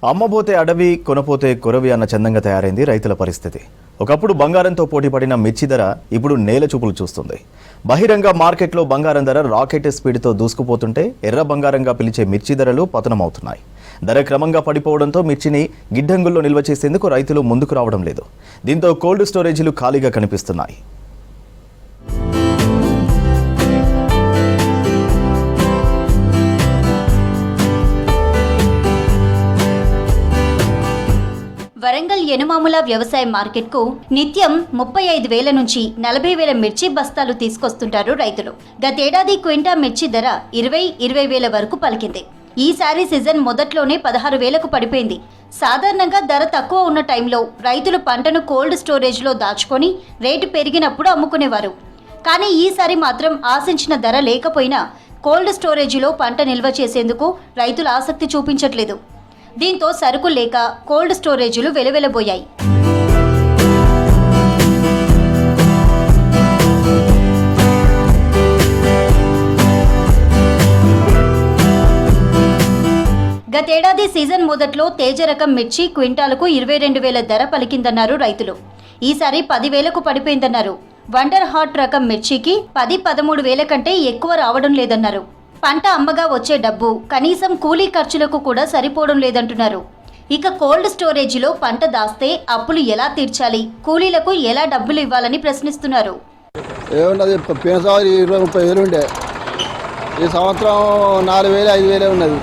అమ్మబోతే అడవి కొనపోతే కొరవి అన్న చందంగా తయారైంది రైతుల పరిస్థితి. ఒకప్పుడు బంగారంతో పోటీపడిన మిర్చి ధర ఇప్పుడు నేల చూపులు చూస్తుంది. బహిరంగ మార్కెట్లో బంగారం ధర రాకెట్ స్పీడ్తో దూసుకుపోతుంటే ఎర్ర బంగారంగా పిలిచే మిర్చి ధరలు పతనమవుతున్నాయి. ధర క్రమంగా పడిపోవడంతో మిర్చిని గిడ్డంగుల్లో నిల్వ చేసేందుకు రైతులు ముందుకు రావడం లేదు. దీంతో కోల్డ్ స్టోరేజీలు ఖాళీగా కనిపిస్తున్నాయి. వరంగల్ యనుమాముల వ్యవసాయ మార్కెట్కు నిత్యం 35,000 నుంచి 40,000 మిర్చి బస్తాలు తీసుకొస్తుంటారు రైతులు. గతేడాది క్వింటా మిర్చి ధర 20,000 వరకు పలికింది. ఈసారి సీజన్ మొదట్లోనే 16,000కు పడిపోయింది. సాధారణంగా ధర తక్కువ ఉన్న టైంలో రైతులు పంటను కోల్డ్ స్టోరేజ్లో దాచుకొని రేటు పెరిగినప్పుడు అమ్ముకునేవారు. కానీ ఈసారి మాత్రం ఆశించిన ధర లేకపోయినా కోల్డ్ స్టోరేజీలో పంట నిల్వ చేసేందుకు రైతులు ఆసక్తి చూపించట్లేదు. దీంతో సరుకు లేక కోల్డ్ స్టోరేజీలు వెలువెలబోయాయి. గతేడాది సీజన్ మొదట్లో తేజ రకం మిర్చి క్వింటాలకు 22,000 ధర పలికిందన్నారు రైతులు. ఈసారి 10,000కు పడిపోయిందన్నారు. వండర్ హాట్ రకం మిర్చికి 10-13,000 కంటే ఎక్కువ రావడం లేదన్నారు. పంట అమ్మగా వచ్చే డబ్బు కనీసం కూలీ ఖర్చులకు కూడా సరిపోవడం లేదంటున్నారు. ఇక కోల్డ్ స్టోరేజీలో పంట దాస్తే అప్పులు ఎలా తీర్చాలి, కూలీలకు ఎలా డబ్బులు ఇవ్వాలని ప్రశ్నిస్తున్నారు. ఏమున్నది, పోయిన సంవత్సరం 20-30,000 ఉండే, ఈ సంవత్సరం 4,000-5,000 ఉన్నది.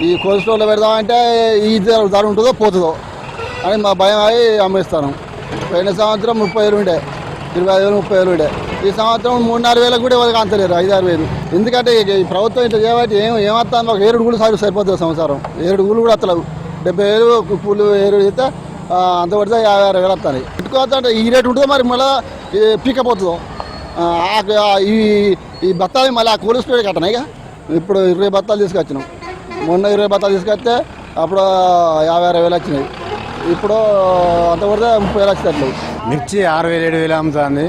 ఈ కోల్డ్ స్టోర్లో పెడదామంటే ఈ ధర ఉంటుందో పోతుందో అని మా భయం అయి అమ్మేస్తాను. పోయిన సంవత్సరం 30,000 ఉండే, 25,000-30,000 ఉండే. ఈ సంవత్సరం 3-4,000 కూడా వాళ్ళకి అంతలేరు, 5-6,000. ఎందుకంటే ఈ ప్రభుత్వం ఇట్లా చేయబట్టి ఏమొస్తాను, ఒక 7 గుళ్ళు సరిపోతుంది సంవత్సరం. 7 గుళ్ళు కూడా వస్తలేవు. 70,000 పూలు 7 అయితే అంత పడితే 50-60,000 వస్తాయి. ఇంటికి ఈ రేటు ఉంటుందో మరి మళ్ళీ పీకపోతుందో. ఈ బత్తాలు మళ్ళీ ఆ కోల్డ్ స్టోరేజ్ కట్టనాయి. ఇక ఇప్పుడు 20 బత్తాలు తీసుకొచ్చినాం. మొన్న 20 బత్తాలు తీసుకొస్తే అప్పుడు 50-60,000 వచ్చినాయి. ఇప్పుడు అంత పడితే 30,000 వచ్చేటట్లు. మిర్చి 6,000-7,000 అమ్ముతుంది.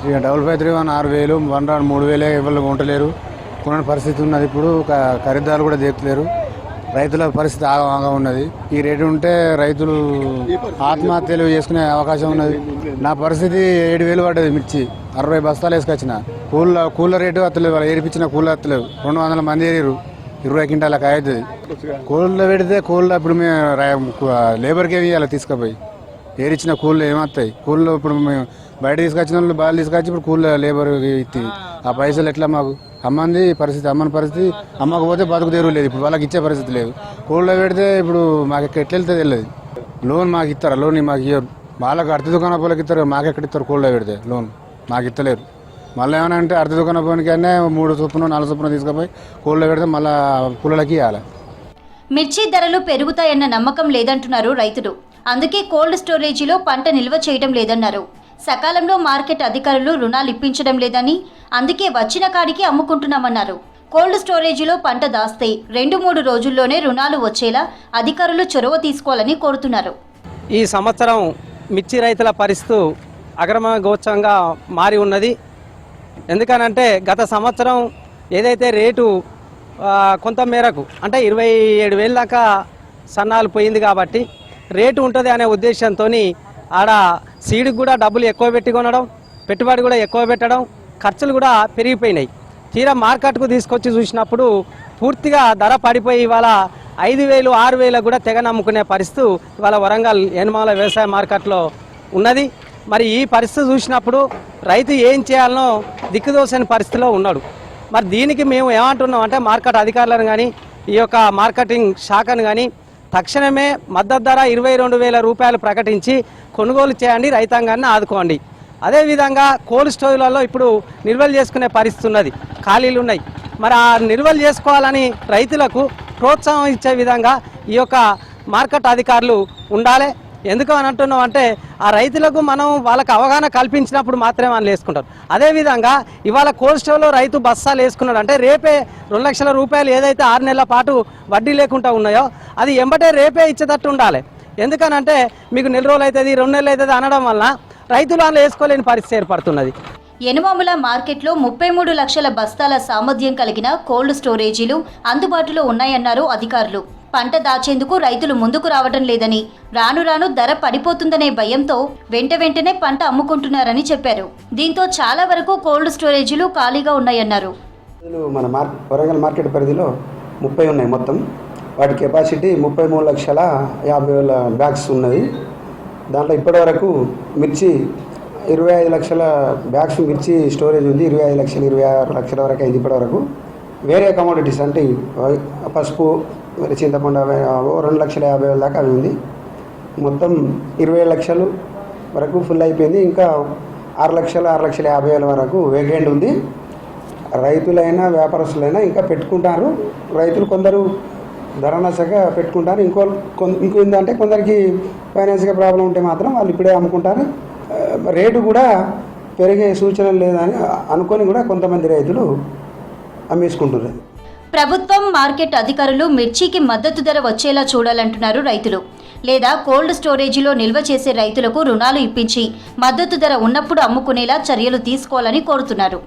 ఇక 553 6,000, 1-3,000 ఎవరు కొంటలేరు. కొనే పరిస్థితి ఉన్నది. ఇప్పుడు ఖరీదారులు కూడా దేకులేరు. రైతుల పరిస్థితి ఆగా ఉన్నది. ఈ రేటు ఉంటే రైతులు ఆత్మహత్యలు చేసుకునే అవకాశం ఉన్నది. నా పరిస్థితి 7,000 పడ్డది. మిర్చి 60 బస్తాలు వేసుకొచ్చిన. కూల రేటు అత్తలేవు. వాళ్ళు ఏరిపించిన కూల అత్తలేవు. 200 మంది ఏరిరు. 20 క్వింటాలకు అవుతుంది. కూలలో పెడితే కూలలో ఇప్పుడు మేము లేబర్కి ఏమి ఇవ్వాలి తీసుకుపోయి. ఏరిచ్చిన కూళ్ళు ఏమవుతాయి? కూల్లో ఇప్పుడు మేము బయట తీసుకొచ్చిన వాళ్ళు బాగా తీసుకొచ్చి ఇప్పుడు కూల్లో లేబర్ ఇచ్చి ఆ పైసలు ఎట్లా మాకు అమ్మని పరిస్థితి అమ్మకపోతే బతుకు తెరువు లేదు. ఇప్పుడు వాళ్ళకి ఇచ్చే పరిస్థితి లేదు. కూల్లో పెడితే ఇప్పుడు మాకు ఎట్లా వెళ్తే తెలియదు. లోన్ మాకు ఇస్తారా? లోన్ మాకు ఇవ్వరు. వాళ్ళకి అర్థ దుకాణ పోలకి ఇస్తారు. మాకు ఎక్కడ ఇస్తారు? కూల్లో పెడితే లోన్ మాకు ఇస్తలేరు. మళ్ళీ ఏమైనా అంటే అర్థ దుకాణ పోనికైనా 3 చొప్పున 4 చొప్పున తీసుకుపోయి కూల్లో పెడితే మళ్ళీ కూలలకి ఇవ్వాలి. మిర్చి ధరలు పెరుగుతాయన్న నమ్మకం లేదంటున్నారు రైతులు. అందుకే కోల్డ్ స్టోరేజీలో పంట నిల్వ చేయడం లేదన్నారు. సకాలంలో మార్కెట్ అధికారులు రుణాలు ఇప్పించడం లేదని, అందుకే వచ్చిన కాడికి అమ్ముకుంటున్నామన్నారు. కోల్డ్ స్టోరేజీలో పంట దాస్తే 2-3 రోజుల్లోనే రుణాలు వచ్చేలా అధికారులు చొరవ తీసుకోవాలని కోరుతున్నారు. ఈ సంవత్సరం మిర్చి రైతుల పరిస్థితి అగ్రమగోచంగా మారి ఉన్నది. ఎందుకనంటే గత సంవత్సరం ఏదైతే రేటు కొంత మేరకు అంటే 27,000 దాకా సన్నాలు పోయింది కాబట్టి రేటు ఉంటుంది అనే ఉద్దేశంతో ఆడ సీడ్కి కూడా డబ్బులు ఎక్కువ పెట్టి కొనడం, పెట్టుబడి కూడా ఎక్కువ పెట్టడం, ఖర్చులు కూడా పెరిగిపోయినాయి. తీరా మార్కెట్కు తీసుకొచ్చి చూసినప్పుడు పూర్తిగా ధర పడిపోయి ఇవాళ 5,000-6,000 కూడా తెగ నమ్ముకునే పరిస్థితి ఇవాళ వరంగల్ యనుమాముల వ్యవసాయ మార్కెట్లో ఉన్నది. మరి ఈ పరిస్థితి చూసినప్పుడు రైతు ఏం చేయాలనో దిక్కుదోసని పరిస్థితిలో ఉన్నాడు. మరి దీనికి మేము ఏమంటున్నాం అంటే మార్కెట్ అధికారులను కానీ ఈ యొక్క మార్కెటింగ్ శాఖను కానీ తక్షణమే మద్దతు ధర 22,000 రూపాయలు ప్రకటించి కొనుగోలు చేయండి, రైతాంగాన్ని ఆదుకోండి. అదేవిధంగా కోల్డ్ స్టోర్లలో ఇప్పుడు నిల్వలు చేసుకునే పరిస్థితి ఉన్నది, ఖాళీలు ఉన్నాయి. మరి ఆ నిల్వలు చేసుకోవాలని రైతులకు ప్రోత్సాహం ఇచ్చే విధంగా ఈ యొక్క మార్కెట్ అధికారులు ఉండాలి. ఎందుకు అని అంటున్నాం అంటే ఆ రైతులకు మనం వాళ్ళకి అవగాహన కల్పించినప్పుడు మాత్రమే వాళ్ళు వేసుకుంటారు. అదేవిధంగా ఇవాళ కోల్డ్ స్టోర్లో రైతు బస్తాలు వేసుకున్నాడు అంటే రేపే 2 లక్షల రూపాయలు ఏదైతే 6 నెలల పాటు వడ్డీ లేకుండా ఉన్నాయో అది ఎంబటే రేపే ఇచ్చేటట్టు ఉండాలి. ఎందుకనంటే మీకు 4 రోజులు అవుతుంది, 2 నెలలు అవుతుంది అనడం వల్ల రైతులు వాళ్ళు వేసుకోలేని పరిస్థితి ఏర్పడుతున్నది. యనుమాముల మార్కెట్లో 33 లక్షల బస్తాల సామర్థ్యం కలిగిన కోల్డ్ స్టోరేజీలు అందుబాటులో ఉన్నాయన్నారు అధికారులు. పంట దాచేందుకు రైతులు ముందుకు రావడం లేదని, రాను రాను ధర పడిపోతుందనే భయంతో వెంటనే పంట అమ్ముకుంటున్నారని చెప్పారు. దీంతో చాలా వరకు కోల్డ్ స్టోరేజీలు ఖాళీగా ఉన్నాయన్నారు. మన వరంగల్ మార్కెట్ పరిధిలో 30 ఉన్నాయి మొత్తం. వాటి కెపాసిటీ 33,50,000 బ్యాగ్స్ ఉన్నది. దాంట్లో ఇప్పటివరకు మిర్చి 25 లక్షల బ్యాగ్స్ మిర్చి స్టోరేజ్ ఉంది. 25 లక్షలు 26 లక్షల వరకు అయింది ఇప్పటివరకు. వేరే కమోడిటీస్ అంటే పసుపు, చింతపండు 2,50,000 దాకా అవి ఉంది. మొత్తం 20 లక్షలు వరకు ఫుల్ అయిపోయింది. ఇంకా 6,50,000 వరకు వేకెంట్ ఉంది. రైతులైనా వ్యాపారస్తులైనా ఇంకా పెట్టుకుంటారు. రైతులు కొందరు ధర నచ్చక పెట్టుకుంటారు. ఇంకో ఏంటంటే కొందరికి ఫైనాన్స్గా ప్రాబ్లం ఉంటే మాత్రం వాళ్ళు ఇప్పుడే అమ్ముకుంటారు. రేటు కూడా పెరిగే సూచనలు లేదని అనుకొని కూడా కొంతమంది రైతులు అమ్మేసుకుంటున్నారు. ప్రభుత్వం, మార్కెట్ అధికారులు మిర్చికి మద్దతు ధర వచ్చేలా చూడాలంటున్నారు రైతులు. లేదా కోల్డ్ స్టోరేజీలో నిల్వ చేసే రైతులకు రుణాలు ఇప్పించి మద్దతు ధర ఉన్నప్పుడు అమ్ముకునేలా చర్యలు తీసుకోవాలని కోరుతున్నారు.